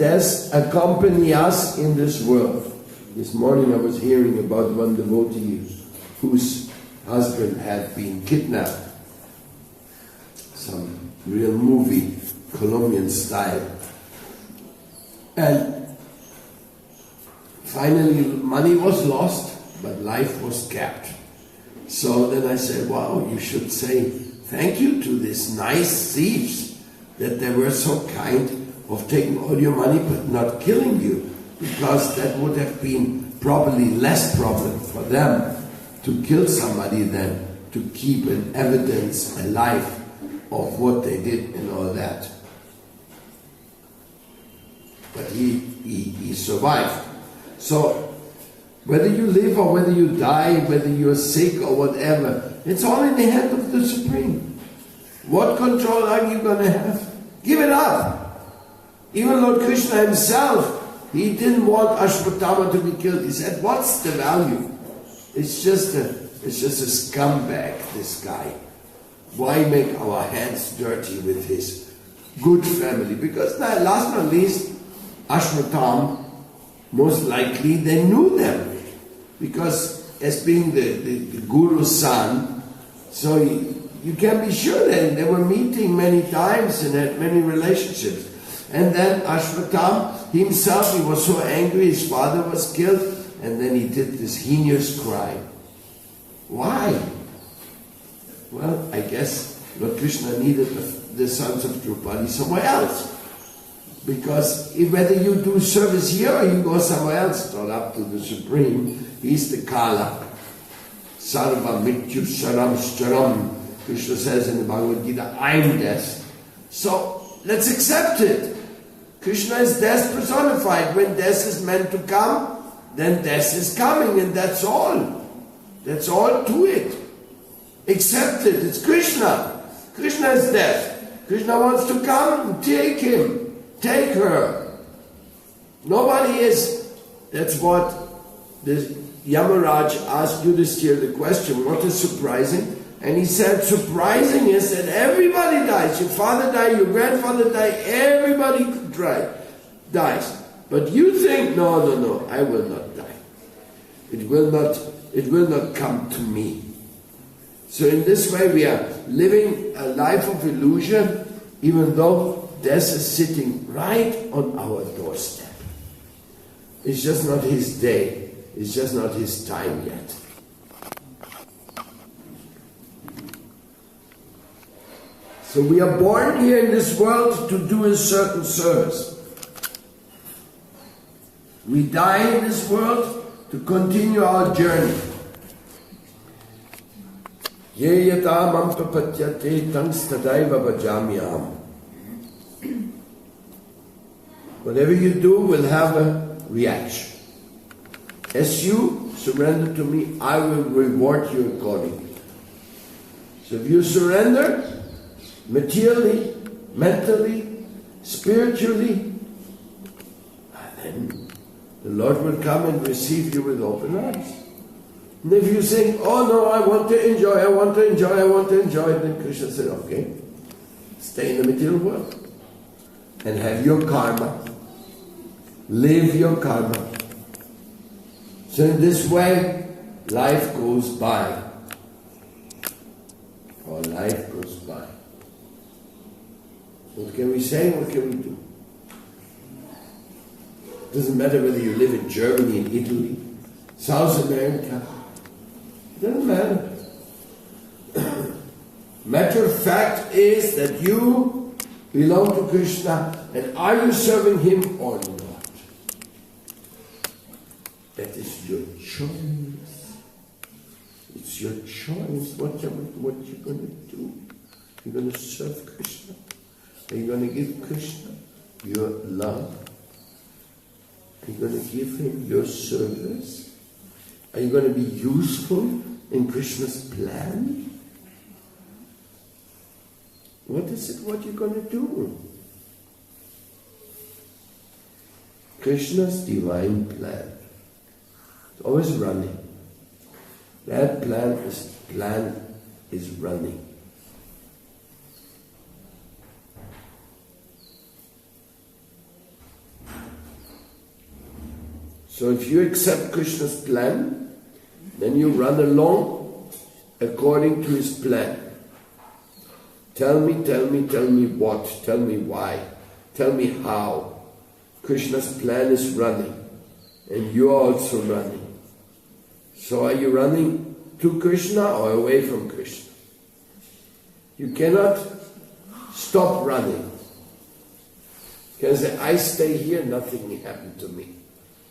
Death accompany us in this world. This morning I was hearing about one devotee whose husband had been kidnapped. Some real movie, Colombian style. And finally money was lost, but life was kept. So then I said, wow, you should say thank you to these nice thieves that they were so kind of taking all your money but not killing you, because that would have been probably less problem for them to kill somebody than to keep an evidence alive of what they did and all that. But he survived. So whether you live or whether you die, whether you're sick or whatever, it's all in the hand of the Supreme. What control are you going to have? Give it up. Even Lord Krishna himself, he didn't want Asvatama to be killed. He said, what's the value? It's just a scumbag, this guy. Why make our hands dirty with his good family? Because last but not least, Asvatama, most likely they knew them. Because as being the guru's son, so you can be sure that they were meeting many times and had many relationships. And then Asvatama himself, he was so angry, his father was killed, and then he did this heinous crime. Why? Well, I guess Lord Krishna needed the sons of Draupadi somewhere else. Because whether you do service here or you go somewhere else, it's all up to the Supreme. He's the Kala. Sarva Mityu Saram Staram. Krishna says in the Bhagavad Gita, I'm death. So let's accept it. Krishna is death personified. When death is meant to come, then death is coming, and that's all. That's all to it. Accept it. It's Krishna. Krishna is death. Krishna wants to come, take him, take her. Nobody is. That's what the Yamaraj asked Yudhishthira the question, what is surprising? And he said, surprising is that everybody dies. Your father died, your grandfather died, everybody dies. But you think, no, I will not die. It will not come to me. So in this way we are living a life of illusion, even though death is sitting right on our doorstep. It's just not his day. It's just not his time yet. So we are born here in this world to do a certain service. We die in this world to continue our journey. Ye yata mam papatyate tans tadaiva bhajamyam. Whatever you do will have a reaction. As you surrender to me, I will reward you accordingly. So if you surrender, materially, mentally, spiritually, then the Lord will come and receive you with open arms. And if you think, oh no, I want to enjoy, then Krishna said, okay, stay in the material world and have your karma, live your karma. So in this way, life goes by. Or life goes by. What can we say? What can we do? It doesn't matter whether you live in Germany, in Italy, South America. It doesn't matter. Matter of fact is that you belong to Krishna, and are you serving him or not? That is your choice. It's your choice. What you're going to do? You're going to serve Krishna. Are you going to give Krishna your love? Are you going to give him your service? Are you going to be useful in Krishna's plan? What is it what you're going to do? Krishna's divine plan. It's always running. That plan is running. So if you accept Krishna's plan, then you run along according to his plan. Tell me what, tell me why, tell me how. Krishna's plan is running, and you are also running. So are you running to Krishna or away from Krishna? You cannot stop running. You can say, I stay here, nothing will happen to me.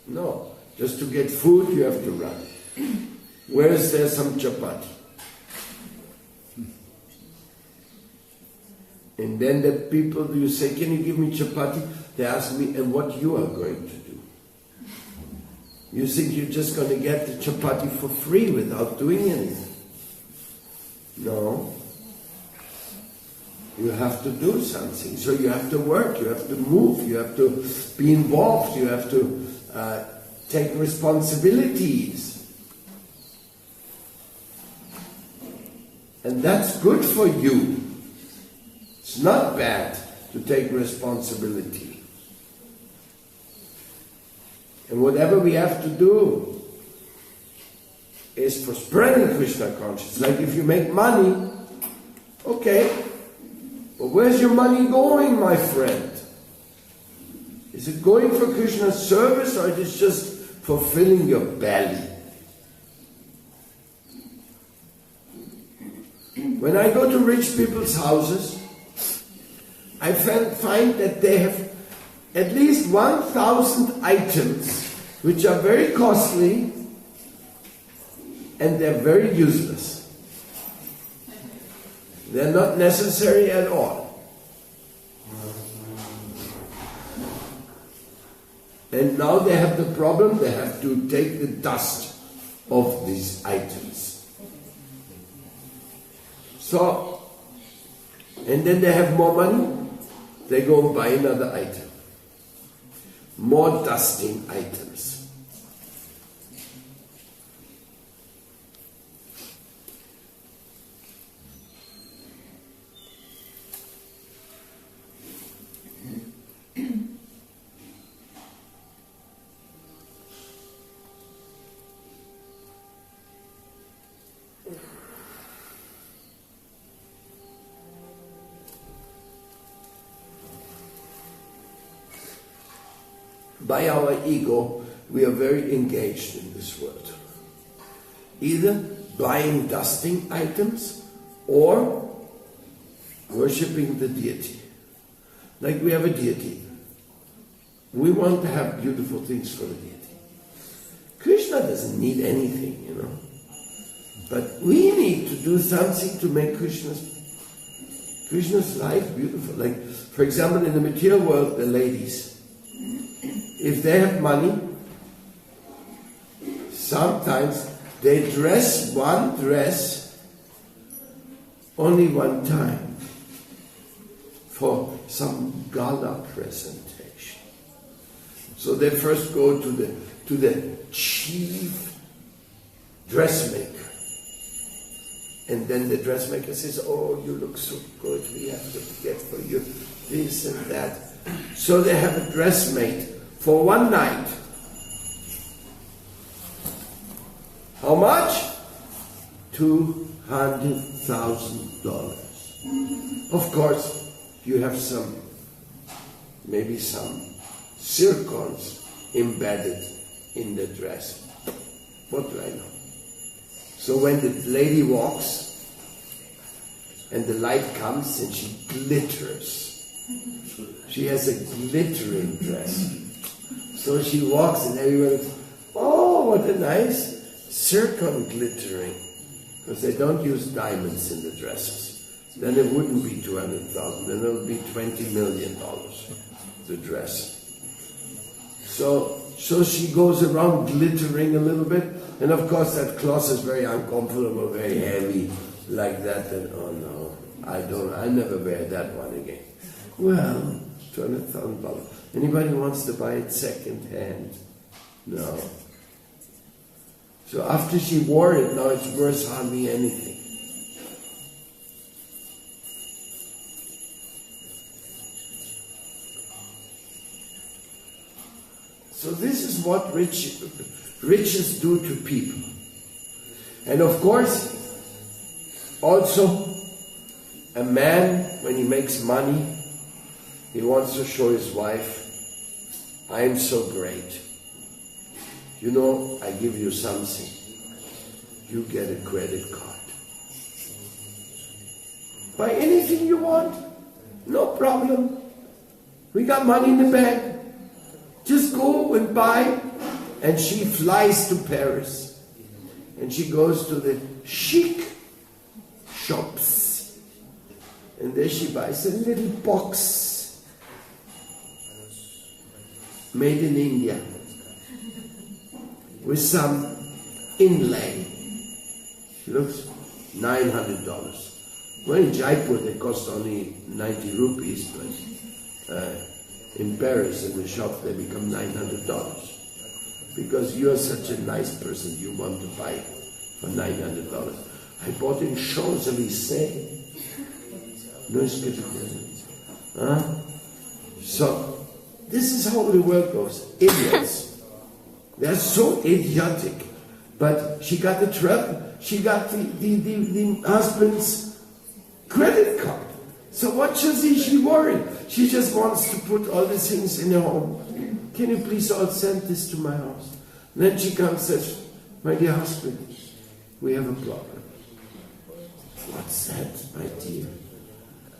No, just to get food you have to run. Where is there some chapati? And then the people, you say, can you give me chapati? They ask me, and what you are going to do? You think you're just going to get the chapati for free without doing anything? No. You have to do something. So you have to work, you have to move, you have to be involved, you have to take responsibilities. And that's good for you. It's not bad to take responsibility. And whatever we have to do is for spreading Krishna consciousness. Like if you make money, okay, but where's your money going, my friend? Is it going for Krishna's service or it is just fulfilling your belly? When I go to rich people's houses, I find that they have at least 1,000 items which are very costly and they're very useless. They're not necessary at all. And now they have the problem, they have to take the dust of these items. So, and then they have more money, they go and buy another item. More dusting items. By our ego, we are very engaged in this world. Either buying dusting items or worshipping the deity. Like we have a deity. We want to have beautiful things for the deity. Krishna doesn't need anything, you know. But we need to do something to make Krishna's life beautiful. Like, for example, in the material world, the ladies, if they have money, sometimes they dress one dress only one time for some gala presentation. So they first go to the chief dressmaker. And then the dressmaker says, oh, you look so good, we have to get for you this and that. So they have a dressmate for one night. How much? $200,000. Of course, you have maybe some zircons embedded in the dress. What do I know? So when the lady walks and the light comes and she glitters, she has a glittering dress. So she walks and everyone goes, oh, what a nice zircon glittering. Because they don't use diamonds in the dresses. Then it wouldn't be 200,000, then it would be $20 million, the dress. So she goes around glittering a little bit, and of course that cloth is very uncomfortable, very heavy, like that, and oh no, I never wear that one again. Well, $200,000. Anybody wants to buy it second hand? No. So after she wore it, now it's worth hardly anything. So this is what riches do to people. And of course, also, a man, when he makes money, he wants to show his wife, I am so great. You know, I give you something. You get a credit card. Buy anything you want, no problem. We got money in the bank. Just go and buy. And she flies to Paris. And she goes to the chic shops. And there she buys a little box made in India with some inlay. It looks $900. Well, in Jaipur they cost only 90 rupees, but in Paris in the shop they become $900. Because you are such a nice person, you want to buy for $900. I bought in Champs-Élysées. No, it's good. So, this is how the world goes. Idiots. They're so idiotic. But she got the husband's credit card. So what should she worry? She just wants to put all these things in her home. Can you please all send this to my house? And then she comes and says, my dear husband, we have a problem. What's that, my dear?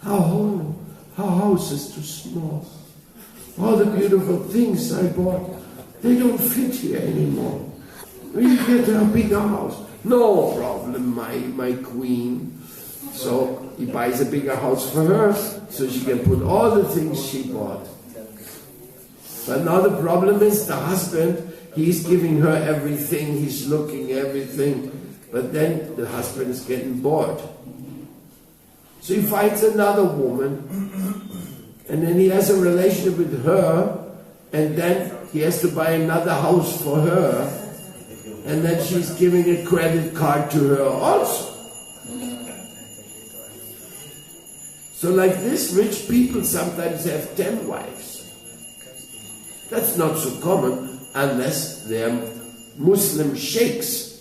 Our house is too small. All the beautiful things I bought, they don't fit here anymore. We get a bigger house. No problem, my queen. So he buys a bigger house for her, so she can put all the things she bought. But now the problem is the husband, he's giving her everything, he's looking everything, but then the husband is getting bored. So he finds another woman, and then he has a relationship with her, and then he has to buy another house for her, and then she's giving a credit card to her also. So like this, rich people sometimes have 10 wives. That's not so common unless they're Muslim sheikhs.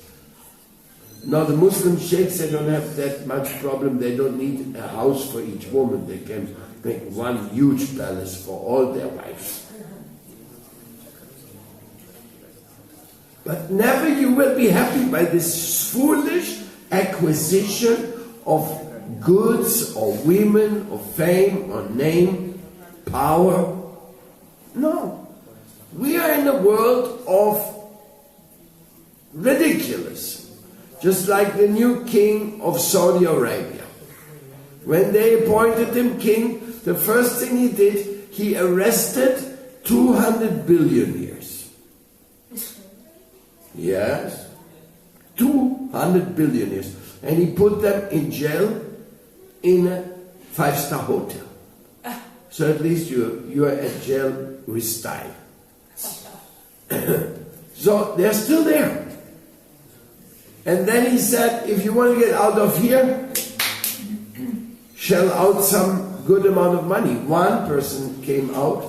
Now the Muslim sheikhs, they don't have that much problem. They don't need a house for each woman. They can make one huge palace for all their wives. But never you will be happy by this foolish acquisition of goods or women or fame or name, power. No. We are in a world of ridiculous. Just like the new king of Saudi Arabia. When they appointed him king, the first thing he did, he arrested 200 billionaires. Yes, 200 billionaires. And he put them in jail in a 5-star hotel. So at least you are at jail with style. So they're still there. And then he said, if you want to get out of here, shell out some good amount of money. One person came out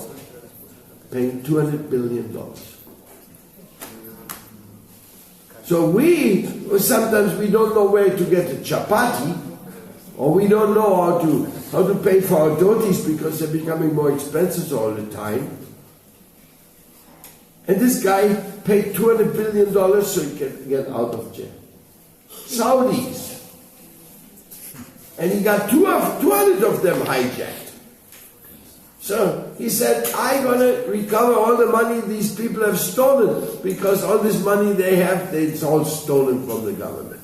paying $200 billion. So sometimes we don't know where to get a chapati, or we don't know how to pay for our dhotis because they're becoming more expensive all the time. And this guy paid $200 billion so he can get out of jail. Saudis. And he got 200 of them hijacked. So he said, I'm going to recover all the money these people have stolen, because all this money they have, it's all stolen from the government.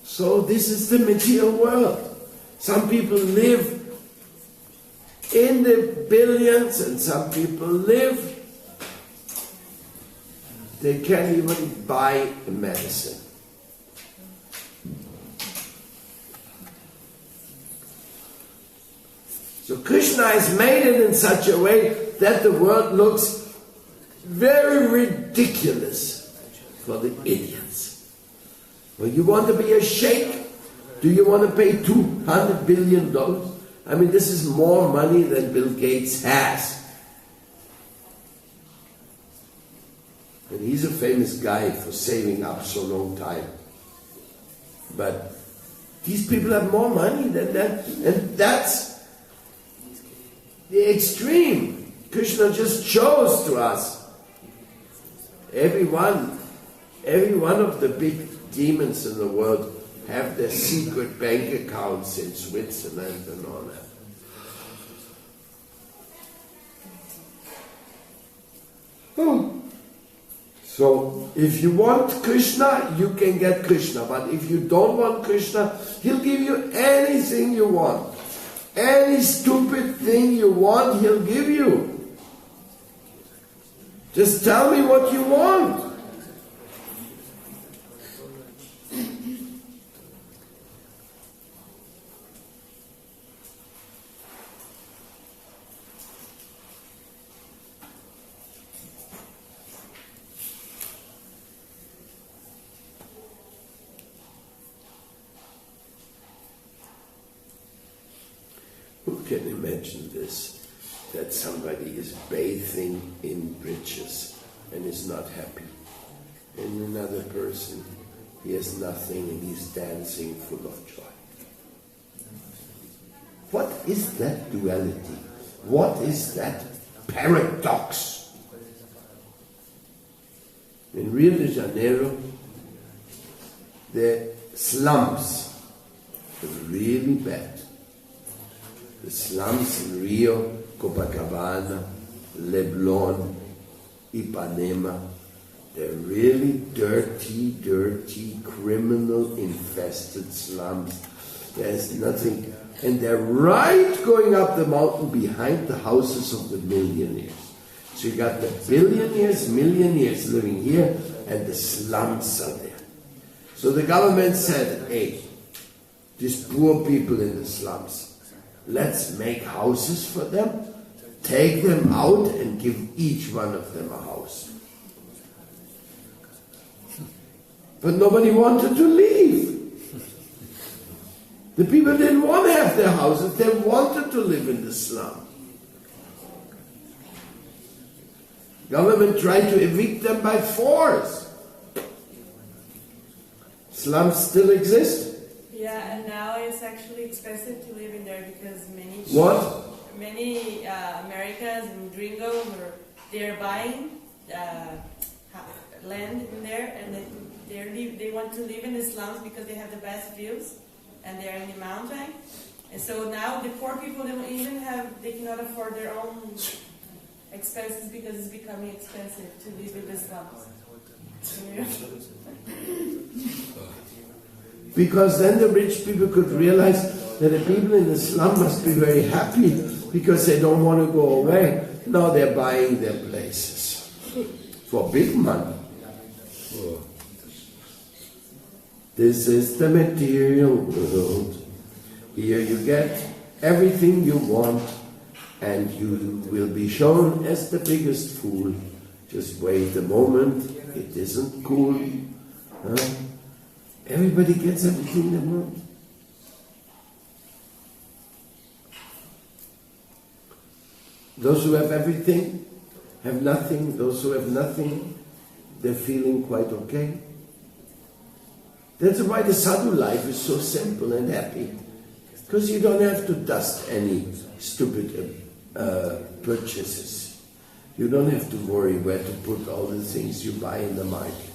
So this is the material world. Some people live in the billions, and some people live, they can't even buy a medicine. So Krishna has made it in such a way that the world looks very ridiculous for the idiots. Well, you want to be a sheikh? Do you want to pay $200 billion? I mean, this is more money than Bill Gates has. And he's a famous guy for saving up so long time. But these people have more money than that, and that's the extreme. Krishna just shows to us. Every one of the big demons in the world have their secret bank accounts in Switzerland and all that. So, if you want Krishna, you can get Krishna. But if you don't want Krishna, He'll give you anything you want. Any stupid thing you want, He'll give you. Just tell me what you want. Who can imagine this? That somebody is bathing in bridges and is not happy. And another person, he has nothing and he's dancing full of joy. What is that duality? What is that paradox? In Rio de Janeiro, the slums are really bad. The slums in Rio, Copacabana, Leblon, Ipanema, they're really dirty, criminal-infested slums. There's nothing. And they're right going up the mountain behind the houses of the millionaires. So you got the billionaires, millionaires living here, and the slums are there. So the government said, hey, these poor people in the slums, let's make houses for them, take them out and give each one of them a house. But nobody wanted to leave. The people didn't want to have their houses, they wanted to live in the slum. Government tried to evict them by force. Slums still exist. Yeah, and now it's actually expensive to live in there because many Americans and gringos they're buying land in there, and they want to live in the slums because they have the best views and they're in the mountain. And so now the poor people they cannot afford their own expenses because it's becoming expensive to live in the slums. Because then the rich people could realize that the people in the slum must be very happy because they don't want to go away. Now they're buying their places for big money. This is the material world. Here you get everything you want and you will be shown as the biggest fool. Just wait a moment, it isn't cool. Huh? Everybody gets everything they want. Those who have everything have nothing. Those who have nothing, they're feeling quite okay. That's why the sadhu life is so simple and happy. Because you don't have to dust any stupid purchases. You don't have to worry where to put all the things you buy in the market.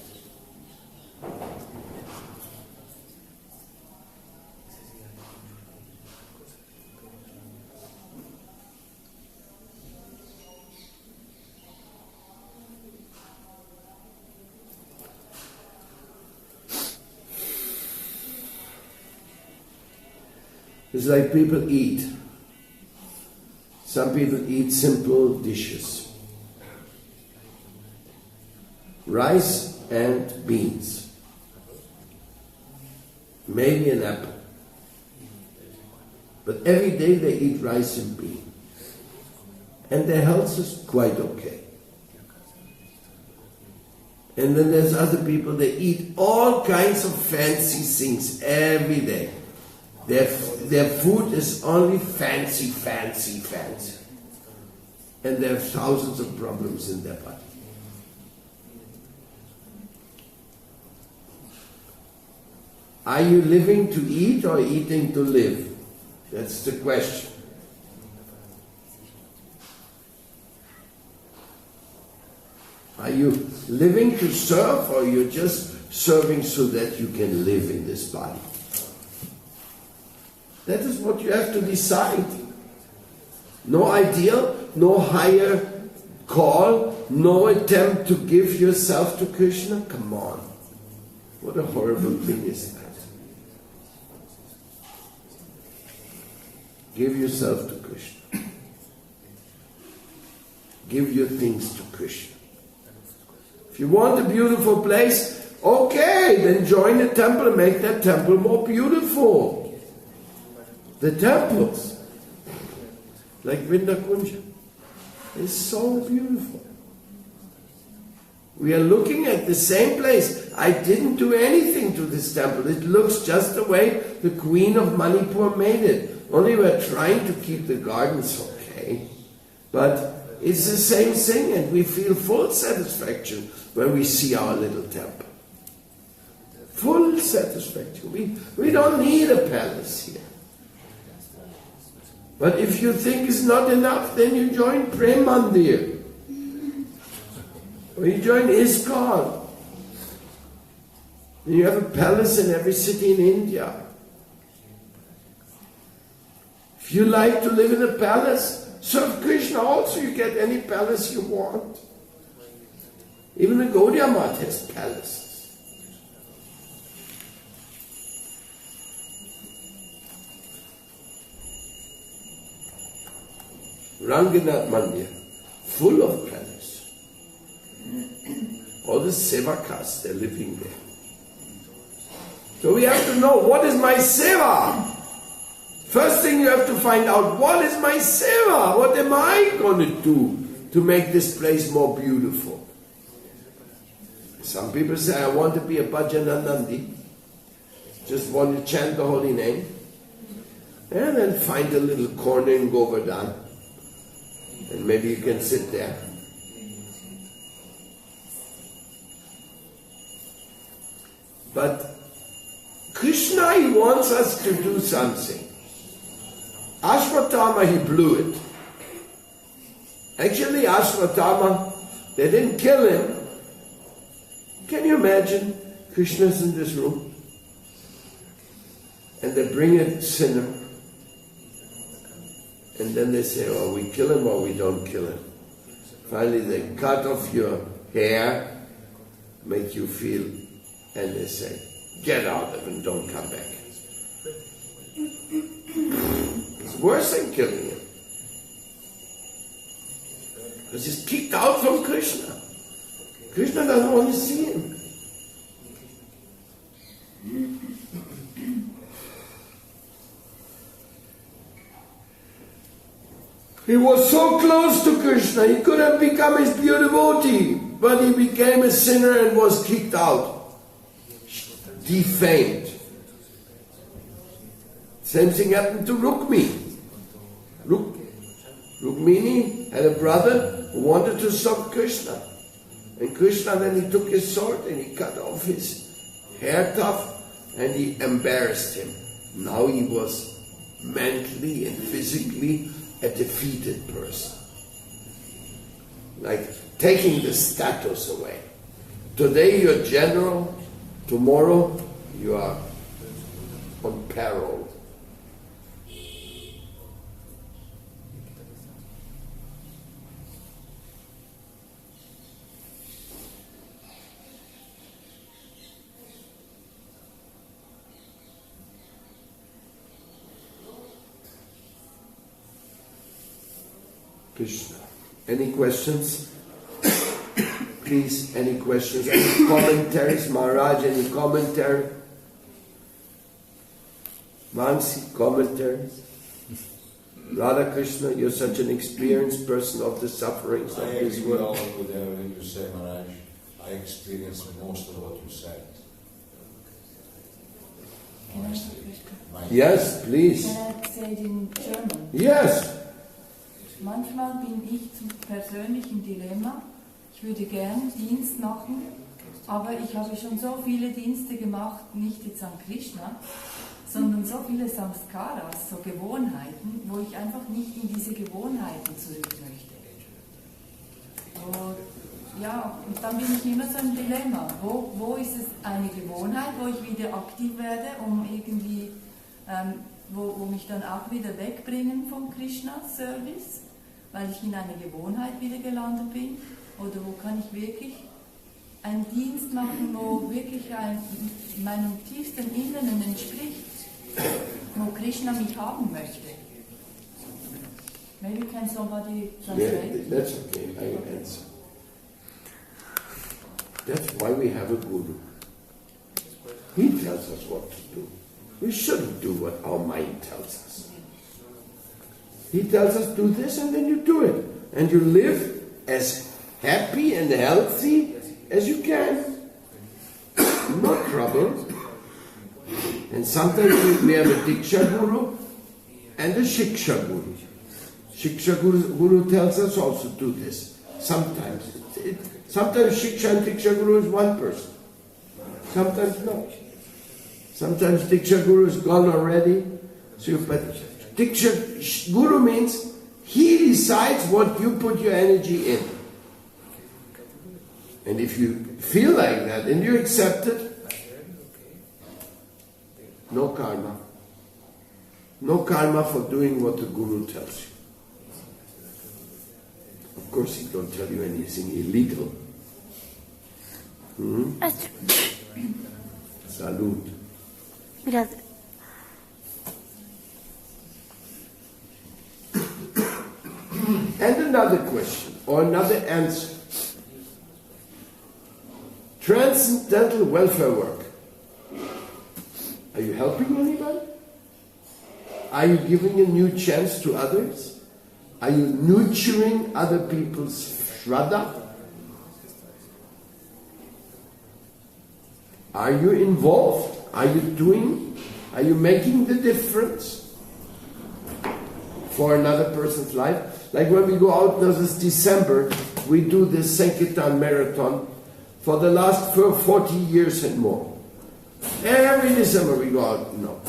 It's like people eat. Some people eat simple dishes. Rice and beans. Maybe an apple. But every day they eat rice and beans. And their health is quite okay. And then there's other people, they eat all kinds of fancy things every day. Their food is only fancy. And they have thousands of problems in their body. Are you living to eat or eating to live? That's the question. Are you living to serve, or you're just serving so that you can live in this body? That is what you have to decide. No ideal, no higher call, no attempt to give yourself to Krishna. Come on. What a horrible thing is that. Give yourself to Krishna. Give your things to Krishna. If you want a beautiful place, okay, then join the temple and make that temple more beautiful. The temples, like Vrindavan, is so beautiful. We are looking at the same place. I didn't do anything to this temple. It looks just the way the Queen of Manipur made it. Only we're trying to keep the gardens okay. But it's the same thing, and we feel full satisfaction when we see our little temple. Full satisfaction. We don't need a palace here. But if you think it's not enough, then you join Prem Mandir. Or you join ISKCON. And you have a palace in every city in India. If you like to live in a palace, serve Krishna also. You get any palace you want. Even the Gaudiya Math has palaces. Ranganath Mandir, full of palace. All the sevakas, they're living there. So we have to know, what is my seva? First thing you have to find out, what is my seva? What am I going to do to make this place more beautiful? Some people say, I want to be a Bhajananandi. Just want to chant the holy name. And then find a little corner in Govardhan. And maybe you can sit there. But Krishna, he wants us to do something. Asvatama, he blew it. Actually, Asvatama, they didn't kill him. Can you imagine? Krishna's in this room. And they bring a sinner. And then they say, oh, we kill him or we don't kill him. Finally, they cut off your hair, make you feel, and they say, get out of it and don't come back. It's worse than killing him. Because he's kicked out from Krishna. Krishna doesn't want to see him. He was so close to Krishna, he could have become his pure devotee, but he became a sinner and was kicked out, defamed. Same thing happened to Rukmini. Rukmini had a brother who wanted to stop Krishna. And Krishna, then he took his sword and he cut off his hair tuft and he embarrassed him. Now he was mentally and physically a defeated person. Like taking the status away. Today you're general, tomorrow you are on parole. Krishna. Any questions? Please, any questions? Any commentaries? Maharaj, any commentary? Mansi, commentaries? Radha Krishna, you're such an experienced person of the sufferings of this world. I agree with everything you say, Maharaj. I experienced most of what you said. Can I have a question? Yes, please. Can I say it in German? Yes. Manchmal bin ich persönlich im Dilemma. Ich würde gern Dienst machen, aber ich habe schon so viele Dienste gemacht, nicht jetzt an Krishna, sondern so viele Samskaras, so Gewohnheiten, wo ich einfach nicht in diese Gewohnheiten zurück möchte. Und dann bin ich immer so im Dilemma. Wo ist es eine Gewohnheit, wo ich wieder aktiv werde, um irgendwie, wo mich dann auch wieder wegbringen vom Krishna-Service, weil ich in einer Gewohnheit wieder gelandet bin? Oder wo kann ich wirklich einen Dienst machen, wo wirklich meinem tiefsten Inneren entspricht, wo Krishna mich haben möchte? Maybe can somebody translate? Yeah, that's okay, I will answer. That's why we have a guru. He tells us what to do. We shouldn't do what our mind tells us. He tells us do this and then you do it. And you live as happy and healthy as you can. No trouble. And sometimes we have a Diksha Guru and a Shiksha Guru. Shiksha Guru tells us also do this. Sometimes. Sometimes Shiksha and Diksha Guru is one person. Sometimes not. Sometimes Diksha Guru is gone already. So, but Diksha Guru means he decides what you put your energy in. And if you feel like that and you accept it, no karma. No karma for doing what the Guru tells you. Of course, he don't tell you anything illegal. Salud. Gracias. And another question, or another answer. Transcendental welfare work. Are you helping anybody? Are you giving a new chance to others? Are you nurturing other people's shraddha? Are you involved? Are you making the difference for another person's life? Like when we go out now this December, we do this Sankirtan marathon for the last 40 years and more. Every December we go out. No,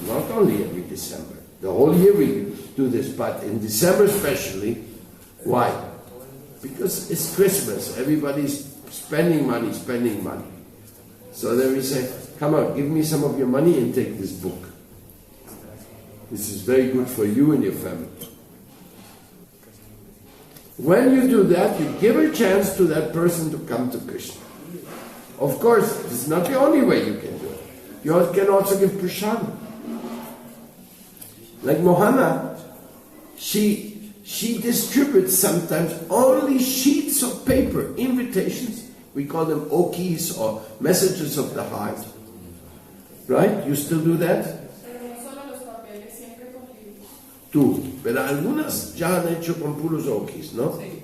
not only every December. The whole year we do this, but in December especially. Why? Because it's Christmas. Everybody's spending money. So then we say, come on, give me some of your money and take this book. This is very good for you and your family. When you do that, you give a chance to that person to come to Krishna. Of course, this is not the only way you can do it. You can also give prashad. Like Mohammed, she distributes sometimes only sheets of paper, invitations. We call them okis or messages of the heart. Right? You still do that? Tú. Pero algunas ya han hecho con puros okis, ¿no? Sí.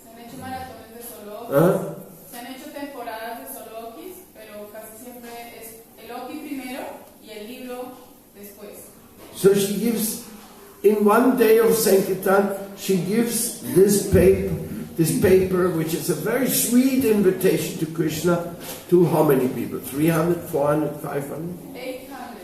Se han hecho maratones de solo okis. ¿Ah? Se han hecho temporadas de solo okis, pero casi siempre es el oki primero y el libro después. So she gives, in one day of Sankirtan, she gives this paper, which is a very sweet invitation to Krishna, to how many people? 300, 400, 500? 800.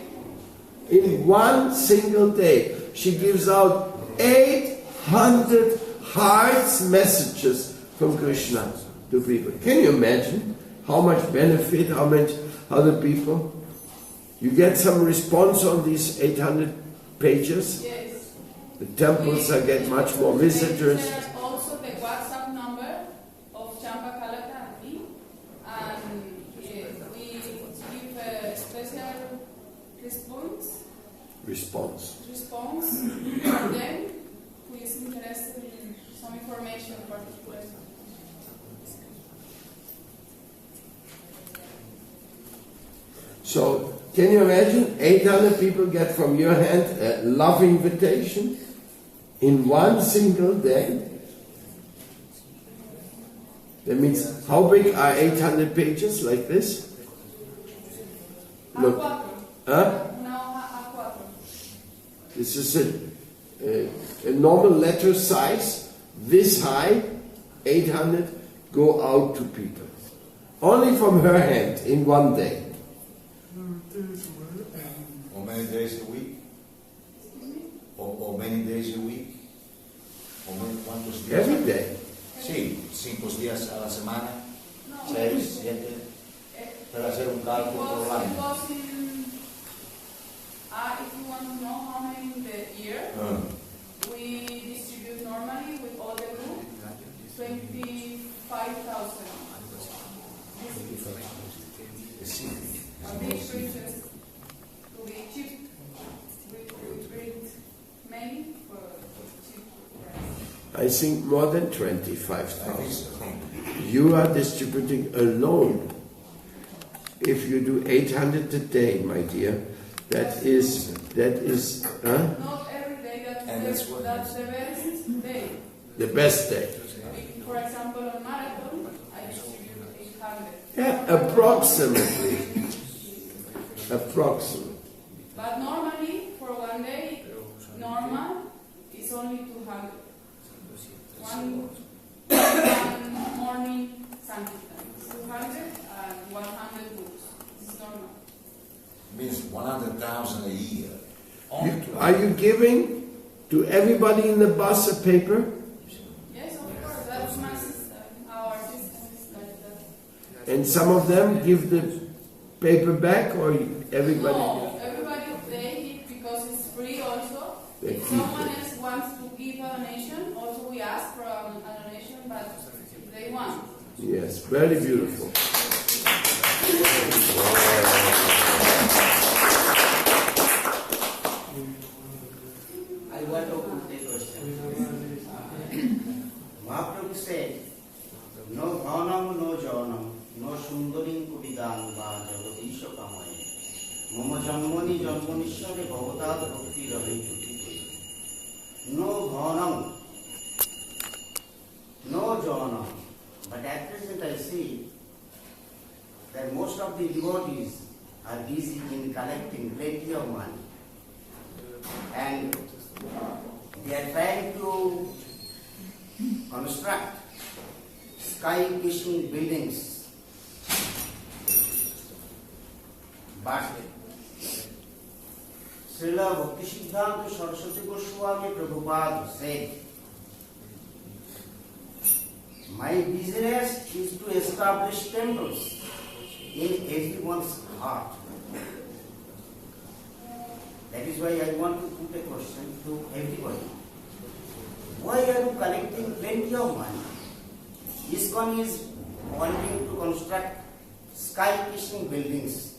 In one single day, she gives out 800 hearts messages from Krishna to people. Can you imagine how much benefit, how much other people? You get some response on these 800 pages? Yes. The temples get much more visitors. There's also the WhatsApp number of Copacabana, and we give a special response for them who is interested in some information particular. So, can you imagine 800 people get from your hand a love invitation in one single day? That means, how big are 800 pages like this? Look, Huh? Una hoja A4. This is a normal letter size, this high, 800, go out to people. Only from her hand in one day. How many days a week? Or many days a week? ¿Cuántos días? Every day. Sí, 5 días a la semana, No, 6, 7, para hacer un cálculo por año. If you want to know how many in the year, we distribute normally with all the group 25,000. A big purchase to be cheap. We bring many for cheap price. I think more than 25,000. You are distributing alone. If you do 800 a day, my dear, that is, Not every day, that's the best day. the best day. For example, on marathon, I distribute 800. Yeah, approximately. Approximately. But normally, for one day, normal is only 200. One morning sankirtan, 200 and 100 books. This is normal. Means 100,000 a year. Only Are you giving to everybody in the bus a paper? Yes, of course. That's my system. Our system is like that. And some of them give the paper back, or everybody? No, everybody they give because it's free also. They If keep someone it. else wants to give a donation, also we ask for a donation, but they want. Yes, very beautiful. I want to put a question. Mahaprabhu said, no ghanam, no janam, no sundarim kuridam va jagatisha kamaye. Mama janmani janmanishware bhavatat bhakti rahe chuti. No ghanam, no janam. But at present I see that most of the devotees are busy in collecting plenty of money. And they are trying to construct sky-kissing buildings. But Srila Bhaktisiddhanta Saraswati Goswami Prabhupada said, my business is to establish temples in everyone's heart. That is why I want to put a question to everybody. Why are you collecting plenty of money? ISKCON is wanting to construct sky-kissing buildings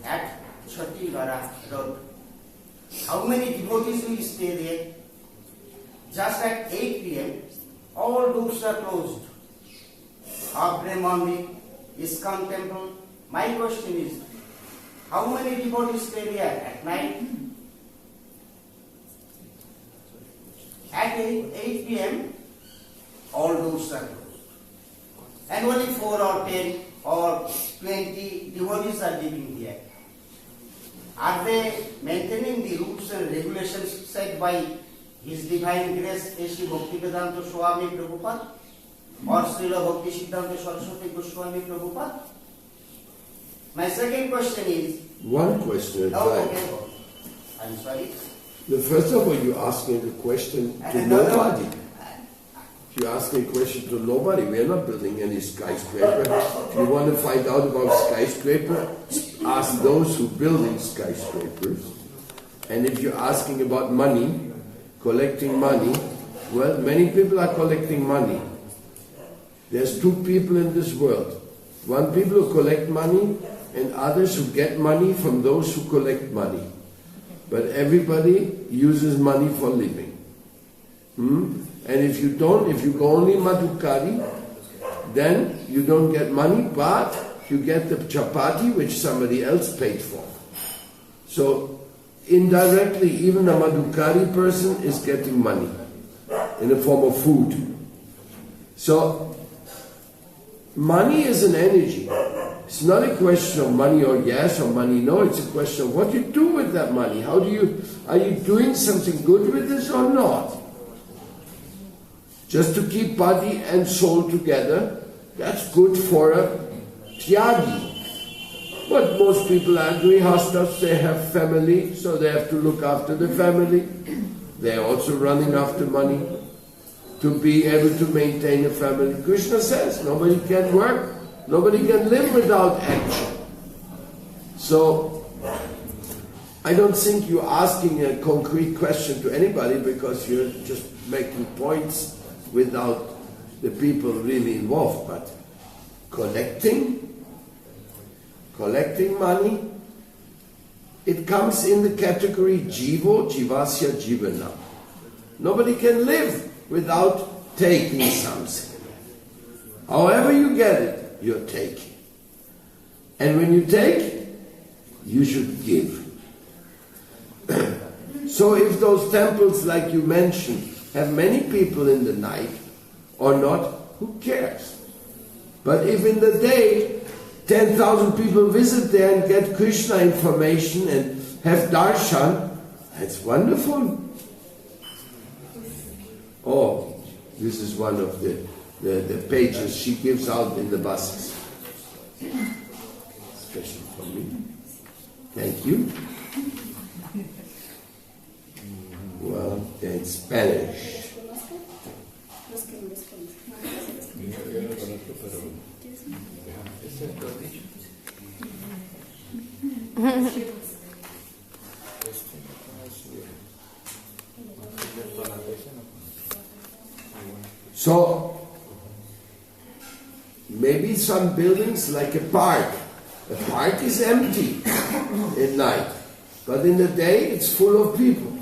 at Chhattisgarh Road. How many devotees will stay there? Just at 8 p.m., all doors are closed. Abre Mandir, ISKCON temple. My question is, how many devotees stay there at night? At 8 p.m., all doors are closed. And only 4 or 10 or 20 devotees are living there. Are they maintaining the rules and regulations set by His Divine Grace A.C. Bhaktivedanta Swami Prabhupada or Srila Bhaktisiddhanta Saraswati Goswami Prabhupada? My second question is... One question at a time. okay. I'm sorry. First of all, you're asking a question to nobody. You're asking a question to nobody. We're not building any skyscraper. If you want to find out about skyscraper, ask those who building skyscrapers. And if you're asking about money, collecting money, well, many people are collecting money. There's two people in this world. One people who collect money and others who get money from those who collect money. But everybody uses money for living. And if you go only Madhukari, then you don't get money, but you get the chapati which somebody else paid for. So indirectly, even a Madhukari person is getting money in the form of food. So money is an energy. it's not a question of money or yes or money no, it's a question of what you do with that money. Are you doing something good with this or not? Just to keep body and soul together, that's good for a tyagi. But most people are grihastas, they have family, so they have to look after the family. They are also running after money to be able to maintain a family. Krishna says nobody can work, nobody can live without action. So, I don't think you're asking a concrete question to anybody because you're just making points without the people really involved. But collecting money, it comes in the category jivo, jivasya, jivana. Nobody can live without taking something. However you get it, you're taking. And when you take, you should give. So if those temples, like you mentioned, have many people in the night or not, who cares? But if in the day 10,000 people visit there and get Krishna information and have darshan, that's wonderful. Oh, this is one of the pages she gives out in the buses. Especially for me. Thank you. Well, in Spanish. So, maybe some buildings like a park. A park is empty at night, but in the day it's full of people.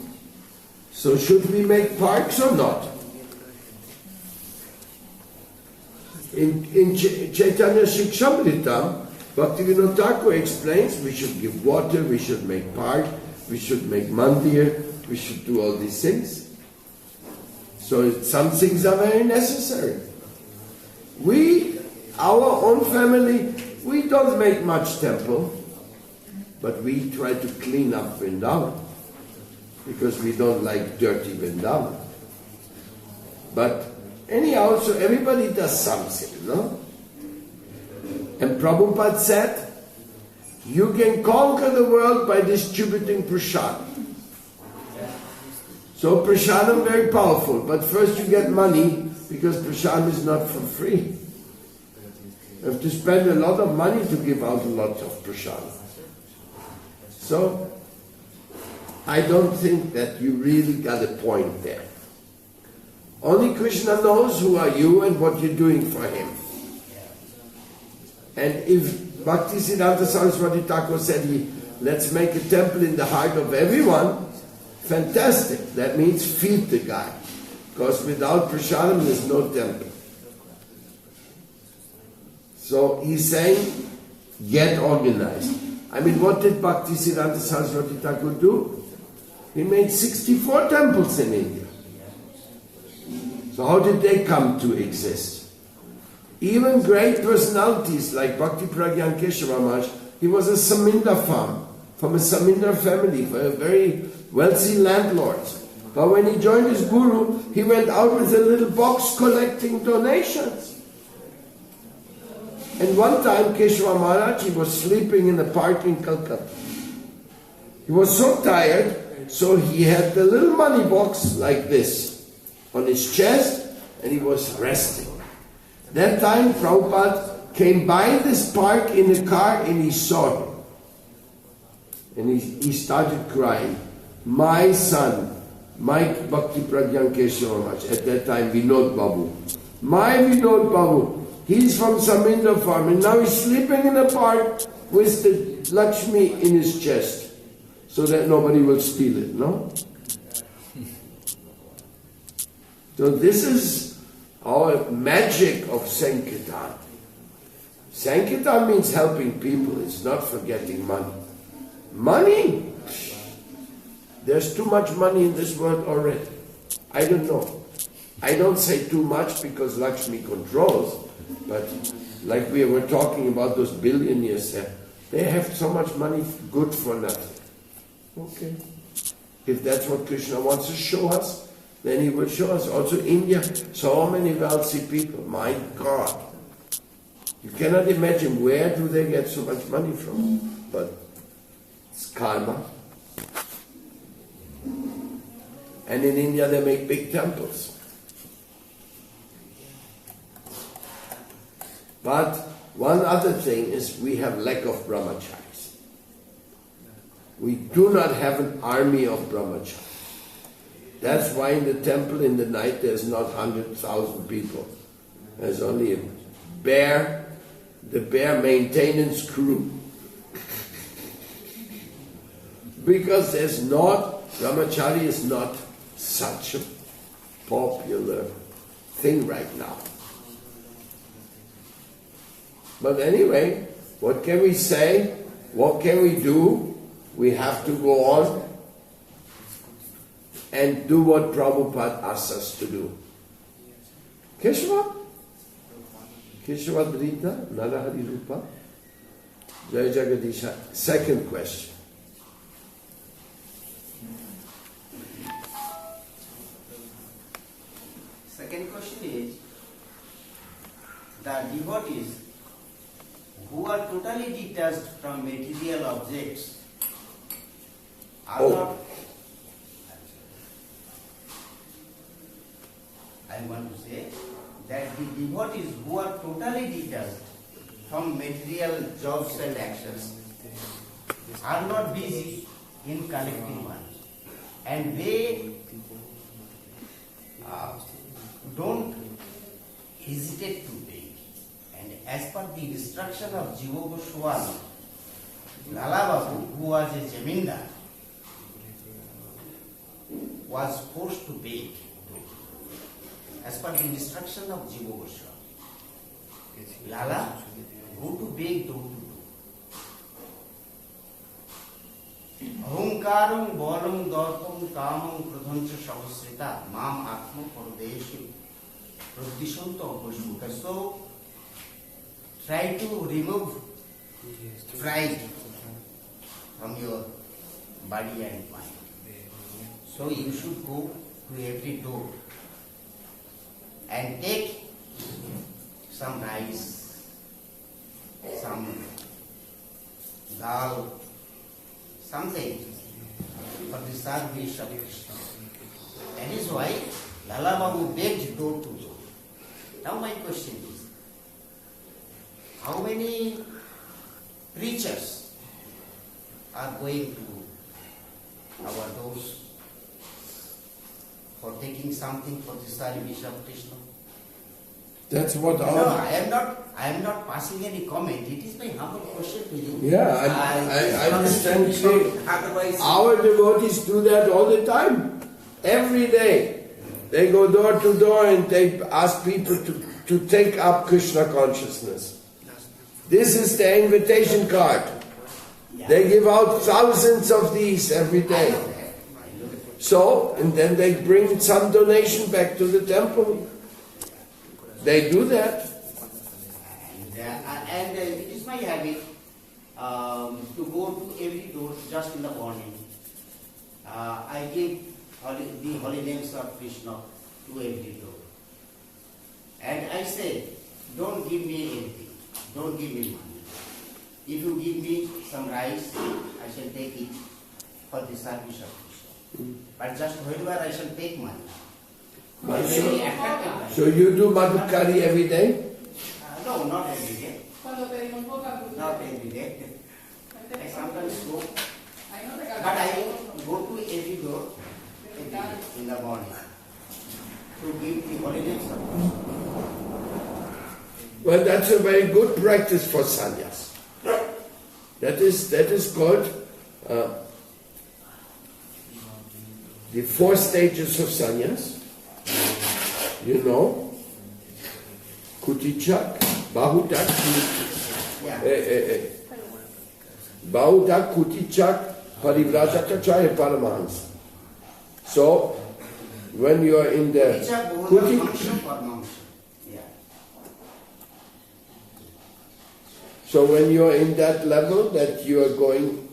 So should we make parks or not? In Chaitanya Shikshamritam, Bhaktivinoda Thakur explains we should give water, we should make park, we should make mandir, we should do all these things. So some things are very necessary. We, our own family, we don't make much temple, but we try to clean up Vrindavan because we don't like dirty Vrindavan. But anyhow, so everybody does something, no? And Prabhupada said, you can conquer the world by distributing Prashad. So Prashadam is very powerful, but first you get money because Prashad is not for free. You have to spend a lot of money to give out a lot of Prashad. So, I don't think that you really got a point there. Only Krishna knows who are you and what you're doing for him. And if Bhaktisiddhanta Saraswati Thakur said, let's make a temple in the heart of everyone, fantastic. That means feed the guy. Because without Prashadam there's no temple. So he's saying, get organized. I mean, what did Bhaktisiddhanta Saraswati Thakur do? He made 64 temples in India. So how did they come to exist? Even great personalities like Bhakti Pragyan Keshava Maharaj, he was a Samindra farm, from a Samindra family, a very wealthy landlord. But when he joined his guru, he went out with a little box collecting donations. And one time Keshava Maharaj, he was sleeping in a park in Calcutta. He was so tired, so he had the little money box like this on his chest, and he was resting. That time Prabhupada came by this park in a car and he saw him. And he started crying. My son, my Bhakti Pragyan Keshava Maharaj, at that time Vinod Babu. My Vinod Babu, he's from Samindra farm and now he's sleeping in a park with the Lakshmi in his chest so that nobody will steal it, no? So this is our magic of Sankirtan. Sankirtan means helping people, it's not forgetting money. Money? There's too much money in this world already. I don't know. I don't say too much because Lakshmi controls, but like we were talking about those billionaires there, they have so much money good for nothing. Okay. If that's what Krishna wants to show us, then he will show us. Also India, so many wealthy people, my God. You cannot imagine where do they get so much money from. But it's karma. And in India they make big temples. But one other thing is we have lack of brahmacharis. We do not have an army of brahmacharis. That's why in the temple in the night there's not 100,000 people. There's only the bare maintenance crew. Because brahmachari is not such a popular thing right now. But anyway, what can we say? What can we do? We have to go on and do what Prabhupada asks us to do. Keshava? Keshava Dhrita? Narahari Rupa? Jai Jagadisha. Second question. Second question is, the devotees who are totally detached from material objects are not. I want to say that the devotees who are totally detached from material jobs and actions are not busy in collecting money, and they don't hesitate to pay. And as per the instruction of Jiva Goswami, Lala Babu, who was a Jamindar, was forced to beg. As per the instruction of Jiva Goswami, Lala, go to beg, do to do. Ahunkaram balam darpam kamam pradhancha savasrita mam atma paradeshi pradishanto abhashmuka. So, try to remove pride from your body and mind. So you should go to every door and take some rice, some dal, something for the service of Krishna. That is why Lala Babu begged door to door. Now my question is, how many preachers are going to our doors for taking something for the service of Krishna? That's what No, I am not passing any comment. It is my humble question to you. Yeah, I understand. Otherwise, Our devotees do that all the time. Every day. They go door to door and they ask people to take up Krishna consciousness. This is the invitation card. They give out thousands of these every day. So, and then they bring some donation back to the temple. They do that. And it is my habit to go to every door just in the morning. I give the holy names of Krishna to every door. And I say, don't give me anything. Don't give me money. If you give me some rice, I shall take it for the service of Krishna. But just whenever I shall take money. So you do Madhukari every day? No, not every day. Cuando pedimos boca, Not every day. I sometimes go. But I go to every door in the morning to give the holy names of Krishna. Well, that's a very good practice for sannyas. That is called the 4 stages of sannyas. You know, Kutichak, Bahudak, Bahudak, Kutichak, Parivrajaka, Paramahans. So, when you are in the So when you're in that level that you are going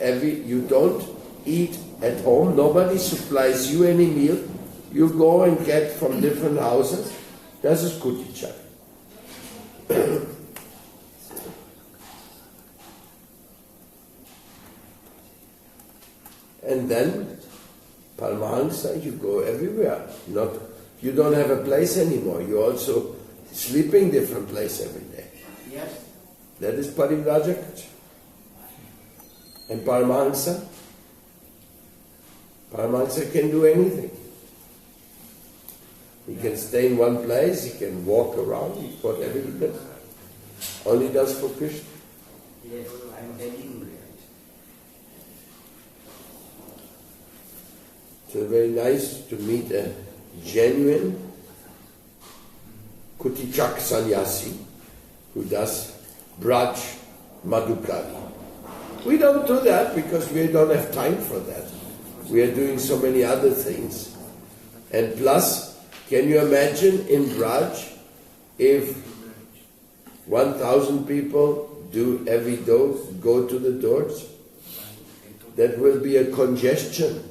you don't eat at home, nobody supplies you any meal, you go and get from different houses, das ist Kutichak. And then, Paramahansa, you go everywhere. You don't have a place anymore. You also sleeping different place every day. Yes. That is Parivrajakacha. And Paramahansa can do anything. He can stay in one place, he can walk around, whatever he does. Only does for Krishna. Yes, I'm telling you. So very nice to meet a genuine Kutichak sannyasi who does Braj Madhukari. We don't do that because we don't have time for that. We are doing so many other things. And plus, can you imagine in Braj if 1,000 people do every door, go to the doors? That will be a congestion.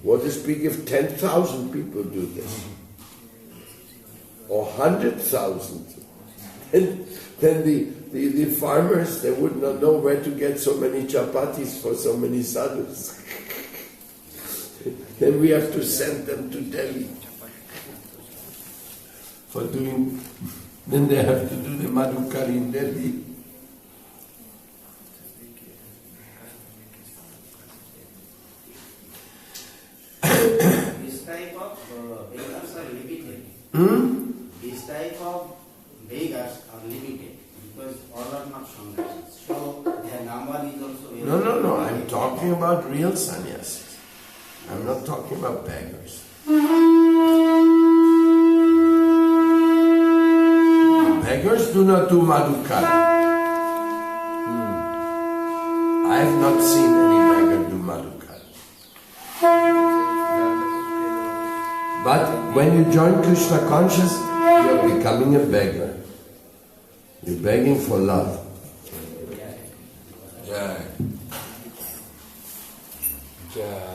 What to speak if 10,000 people do this? Or 100,000? And then the farmers, they would not know where to get so many chapatis for so many sadhus. Then we have to send them to Delhi for doing. Then they have to do the Madhukari in Delhi. This type of beggars are limited. This type of beggars are limited because all are not sanghasis. So their number is also very No. I'm talking about real sannyasis. I'm not talking about beggars. Beggars do not do Madhukari. I have not seen any beggar do Madhukari. But when you join Krishna conscious, you are becoming a beggar. You're begging for love. Jai. Jai.